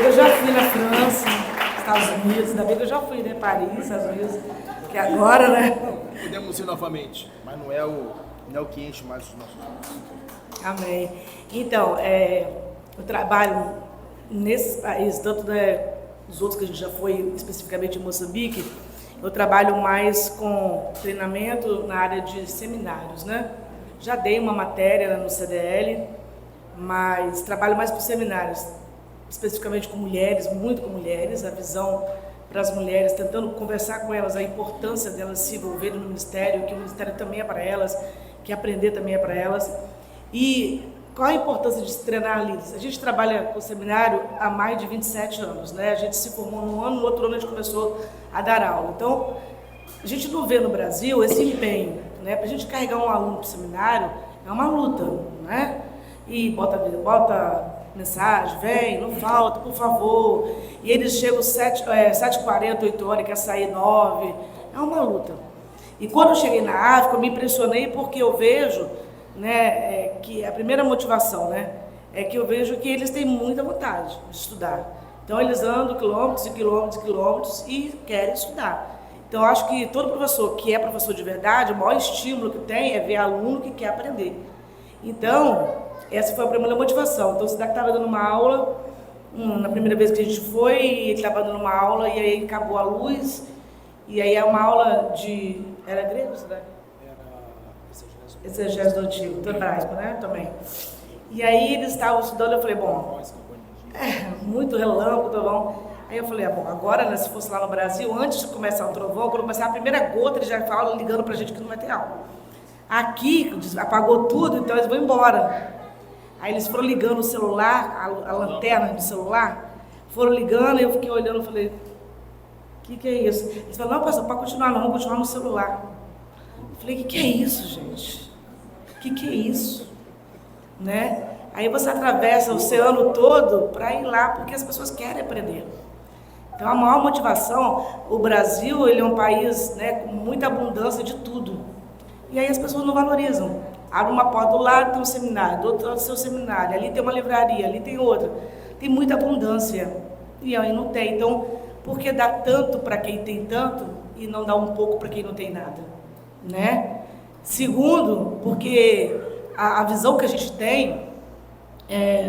eu já fui na França, Estados Unidos, ainda bem que eu já fui, né? Paris, Estados Unidos, que agora, né? Podemos ir novamente, mas não é o que enche mais os nossos olhos. Amém. Então, eu trabalho nesses países, tanto nos outros que a gente já foi, especificamente em Moçambique, eu trabalho mais com treinamento na área de seminários, né? Já dei uma matéria no CDL, mas trabalho mais com seminários, especificamente com mulheres, muito com mulheres, a visão para as mulheres, tentando conversar com elas, a importância delas se envolverem no ministério, que o ministério também é para elas, que aprender também é para elas. E qual a importância de se treinar líderes? A gente trabalha com o seminário há mais de 27 anos, né? A gente se formou num ano, no outro ano a gente começou a dar aula. Então, a gente não vê no Brasil esse empenho, né? Para a gente carregar um aluno para o seminário é uma luta, né? E bota mensagem, vem, não falta, por favor. E eles chegam 7h40, 8h, quer sair 9h. É uma luta. E quando eu cheguei na África, eu me impressionei porque eu vejo, né, que a primeira motivação, né, é que eu vejo que eles têm muita vontade de estudar. Então, eles andam quilômetros e quilômetros e quilômetros e querem estudar. Então, eu acho que todo professor que é professor de verdade, o maior estímulo que tem é ver aluno que quer aprender. Então, essa foi a primeira motivação. Então, o Sidak estava dando uma aula, na primeira vez que a gente foi, ele estava dando uma aula e aí acabou a luz, e aí é uma aula de... Era grego, Sidak? Exegese do Antigo, do hebraico, né, também. E aí eles estavam estudando, eu falei, bom, muito relâmpago, trovão. Aí eu falei, bom, agora, né, se fosse lá no Brasil, antes de começar o trovão, quando começar a primeira gota, eles já falam ligando pra gente que não vai ter aula. Aqui, apagou tudo, então eles vão embora. Aí eles foram ligando o celular, a lanterna do celular, foram ligando, e eu fiquei olhando e falei, o que é isso? Eles falaram, não, pastor, pode continuar, não, vamos continuar no celular. Eu falei, o que é isso, gente? O que é isso? Né? Aí você atravessa o oceano todo para ir lá, porque as pessoas querem aprender. Então, a maior motivação, o Brasil, ele é um país, né, com muita abundância de tudo. E aí as pessoas não valorizam. Abre uma porta, do lado tem um seminário, do outro lado tem um seminário, ali tem uma livraria, ali tem outra. Tem muita abundância. E aí não tem. Então, por que dá tanto para quem tem tanto e não dá um pouco para quem não tem nada? Né? Segundo, porque a visão que a gente tem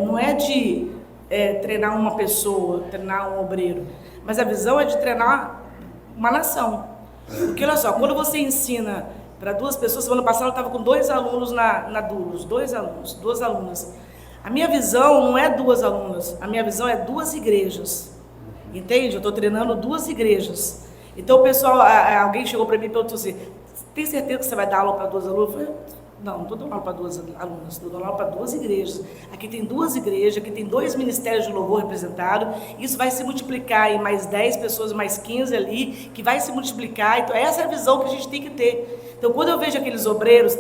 não é de treinar uma pessoa, treinar um obreiro, mas a visão é de treinar uma nação. Porque olha só, quando você ensina para duas pessoas, semana passada eu estava com 2 alunos na Dulos, 2 alunas. A minha visão não é 2 alunas, a minha visão é 2 igrejas. Entende? Eu estou treinando 2 igrejas. Então o pessoal, alguém chegou para mim e perguntou assim, tem certeza que você vai dar aula para 2 alunos? Eu falei, não estou dando aula para 2 alunas, estou dando aula para 2 igrejas. Aqui tem 2 igrejas, aqui tem 2 ministérios de louvor representados. Isso vai se multiplicar em mais 10 pessoas, mais 15 ali, que vai se multiplicar. Então essa é a visão que a gente tem que ter. Então quando eu vejo aqueles obreiros,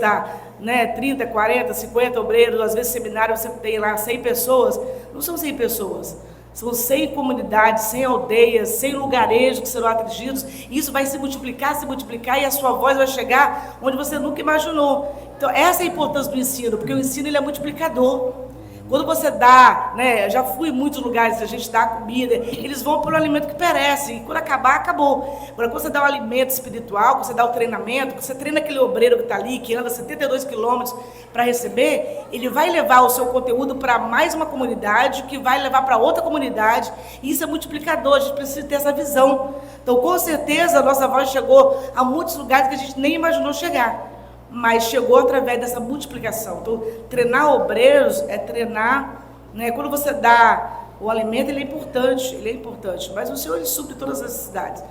né, 30, 40, 50 obreiros, às vezes seminário você tem lá 100 pessoas, não são 100 pessoas. São 100 comunidades, 100 aldeias, 100 lugarejos que serão atingidos. Isso vai se multiplicar e a sua voz vai chegar onde você nunca imaginou. Então, essa é a importância do ensino, porque o ensino ele é multiplicador. Quando você dá, né, já fui em muitos lugares, a gente dá comida, eles vão pelo alimento que perece, e quando acabar, acabou. Agora, quando você dá o alimento espiritual, quando você dá o treinamento, quando você treina aquele obreiro que está ali, que anda 72 quilômetros para receber, ele vai levar o seu conteúdo para mais uma comunidade, que vai levar para outra comunidade, e isso é multiplicador, a gente precisa ter essa visão. Então, com certeza, a nossa voz chegou a muitos lugares que a gente nem imaginou chegar. Mas chegou através dessa multiplicação. Então, treinar obreiros é treinar, né? Quando você dá o alimento, ele é importante, mas o Senhor ele supre todas as necessidades.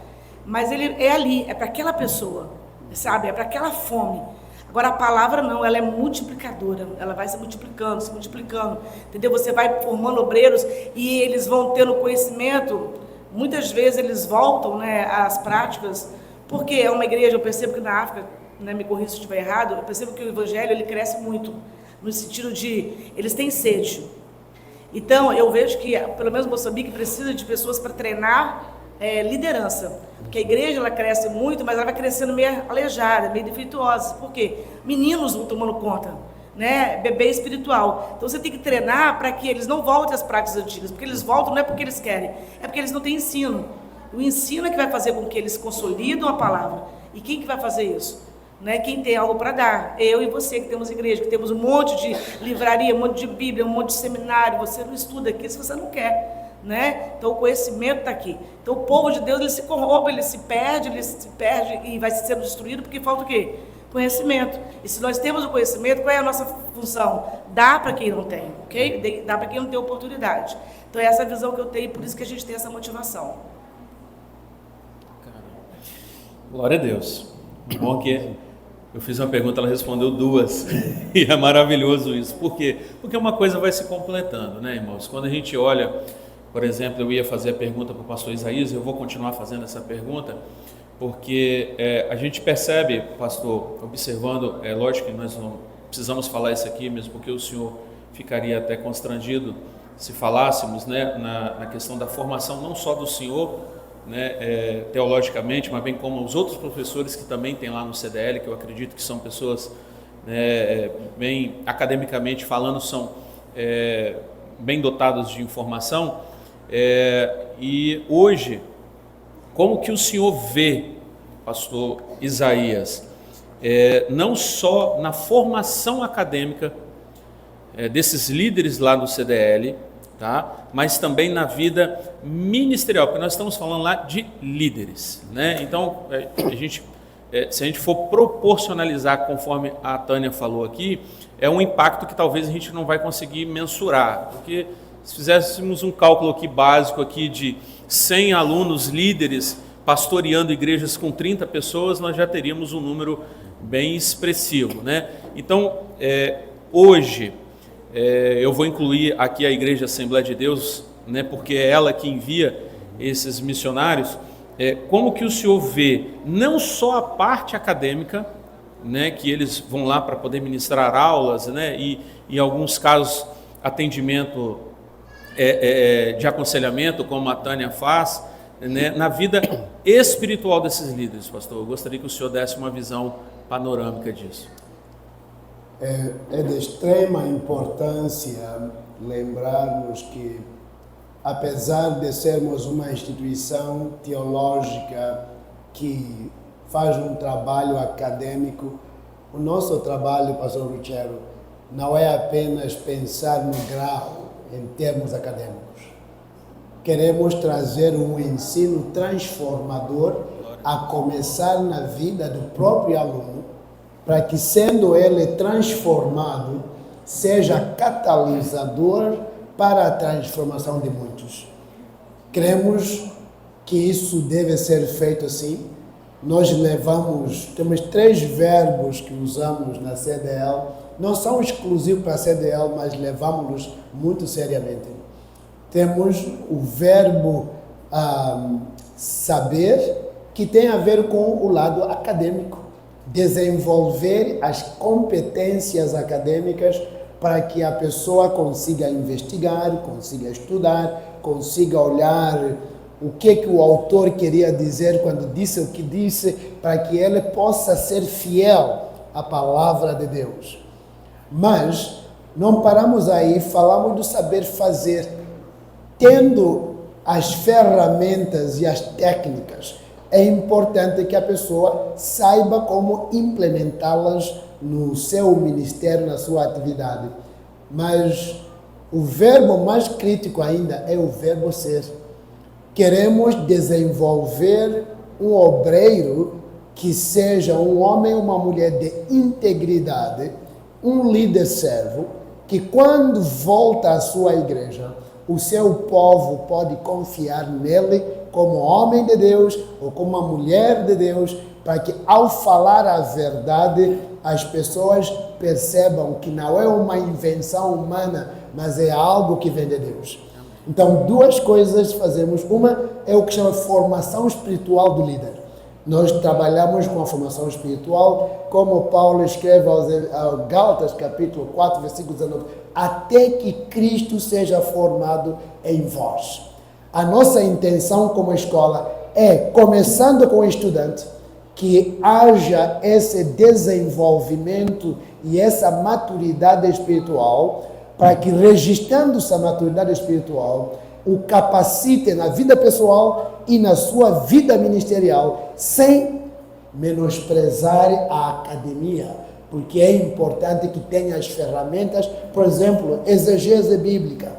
Mas ele é ali, é para aquela pessoa, sabe? É para aquela fome. Agora, a palavra não, ela é multiplicadora, ela vai se multiplicando, entendeu? Você vai formando obreiros e eles vão tendo conhecimento, muitas vezes eles voltam, né, às práticas, porque é uma igreja, eu percebo que na África, né, me corrija se eu estiver errado, eu percebo que o evangelho ele cresce muito, no sentido de, eles têm sede. Então, eu vejo que, pelo menos Moçambique, precisa de pessoas para treinar liderança. Porque a igreja, ela cresce muito, mas ela vai crescendo meio aleijada, meio defeituosa. Por quê? Meninos vão tomando conta. né, bebê espiritual. Então você tem que treinar para que eles não voltem às práticas antigas, porque eles voltam não é porque eles querem, é porque eles não têm ensino. O ensino é que vai fazer com que eles consolidem a palavra. E quem que vai fazer isso? Né? Quem tem algo para dar? Eu e você que temos igreja, que temos um monte de livraria, um monte de Bíblia, um monte de seminário. Você não estuda aqui se você não quer, né? Então o conhecimento está aqui. Então o povo de Deus, ele se corrompe, ele se perde e vai sendo destruído porque falta o quê? Conhecimento. E se nós temos o conhecimento, qual é a nossa função? Dá para quem não tem, ok? Dá para quem não tem oportunidade. Então é essa visão que eu tenho, por isso que a gente tem essa motivação. Glória a Deus. Bom que eu fiz uma pergunta, ela respondeu duas. E é maravilhoso isso. Por quê? Porque uma coisa vai se completando, né, irmãos? Quando a gente olha, por exemplo, eu ia fazer a pergunta para o pastor Isaías, eu vou continuar fazendo essa pergunta, porque a gente percebe, pastor, observando, lógico que nós não precisamos falar isso aqui, mesmo porque o senhor ficaria até constrangido se falássemos, né, na questão da formação, não só do senhor, né, teologicamente, mas bem como os outros professores que também tem lá no CDL, que eu acredito que são pessoas, né, bem academicamente falando, são bem dotados de informação, e hoje, como que o senhor vê, pastor Isaías, não só na formação acadêmica desses líderes lá do CDL, tá? Mas também na vida ministerial, porque nós estamos falando lá de líderes, né? Então, se a gente for proporcionalizar, conforme a Tânia falou aqui, é um impacto que talvez a gente não vai conseguir mensurar, porque se fizéssemos um cálculo aqui básico aqui de 100 alunos líderes pastoreando igrejas com 30 pessoas, nós já teríamos um número bem expressivo, né? Então, hoje, eu vou incluir aqui a Igreja Assembleia de Deus, né, porque é ela que envia esses missionários. Como que o senhor vê não só a parte acadêmica, né, que eles vão lá para poder ministrar aulas, né, e em alguns casos atendimento de aconselhamento, como a Tânia faz, né, na vida espiritual desses líderes, pastor? Eu gostaria que o senhor desse uma visão panorâmica disso. É de extrema importância lembrarmos que, apesar de sermos uma instituição teológica que faz um trabalho acadêmico, o nosso trabalho, pastor Ruchero, não é apenas pensar no grau em termos acadêmicos. Queremos trazer um ensino transformador a começar na vida do próprio aluno, para que, sendo ele transformado, seja catalisador para a transformação de muitos. Cremos que isso deve ser feito assim. Nós temos 3 verbos que usamos na CDL, não são exclusivos para a CDL, mas levamos-los muito seriamente. Temos o verbo saber, que tem a ver com o lado acadêmico. Desenvolver as competências acadêmicas para que a pessoa consiga investigar, consiga estudar, consiga olhar o que o autor queria dizer quando disse o que disse, para que ele possa ser fiel à palavra de Deus. Mas não paramos aí, falamos do saber fazer, tendo as ferramentas e as técnicas. É importante que a pessoa saiba como implementá-las no seu ministério, na sua atividade. Mas o verbo mais crítico ainda é o verbo ser. Queremos desenvolver um obreiro que seja um homem ou uma mulher de integridade, um líder servo, que quando volta à sua igreja, o seu povo pode confiar nele como homem de Deus ou como uma mulher de Deus, para que ao falar a verdade, as pessoas percebam que não é uma invenção humana, mas é algo que vem de Deus. Então, 2 coisas fazemos. Uma é o que chama formação espiritual do líder. Nós trabalhamos com a formação espiritual, como Paulo escreve aos Gálatas, capítulo 4, versículo 19, até que Cristo seja formado em vós. A nossa intenção como escola é, começando com o estudante, que haja esse desenvolvimento e essa maturidade espiritual, para que, registrando essa maturidade espiritual, o capacite na vida pessoal e na sua vida ministerial, sem menosprezar a academia, porque é importante que tenha as ferramentas, por exemplo, exegese bíblica,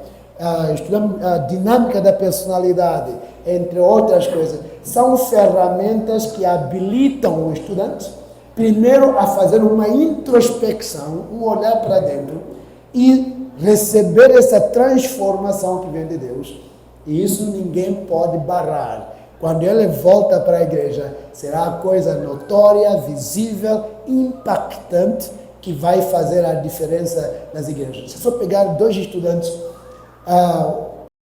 estudando a dinâmica da personalidade, entre outras coisas. São ferramentas que habilitam o estudante, primeiro, a fazer uma introspecção, um olhar para dentro e receber essa transformação que vem de Deus. E isso ninguém pode barrar. Quando ele volta para a igreja, será a coisa notória, visível, impactante, que vai fazer a diferença nas igrejas. Se eu pegar 2 estudantes,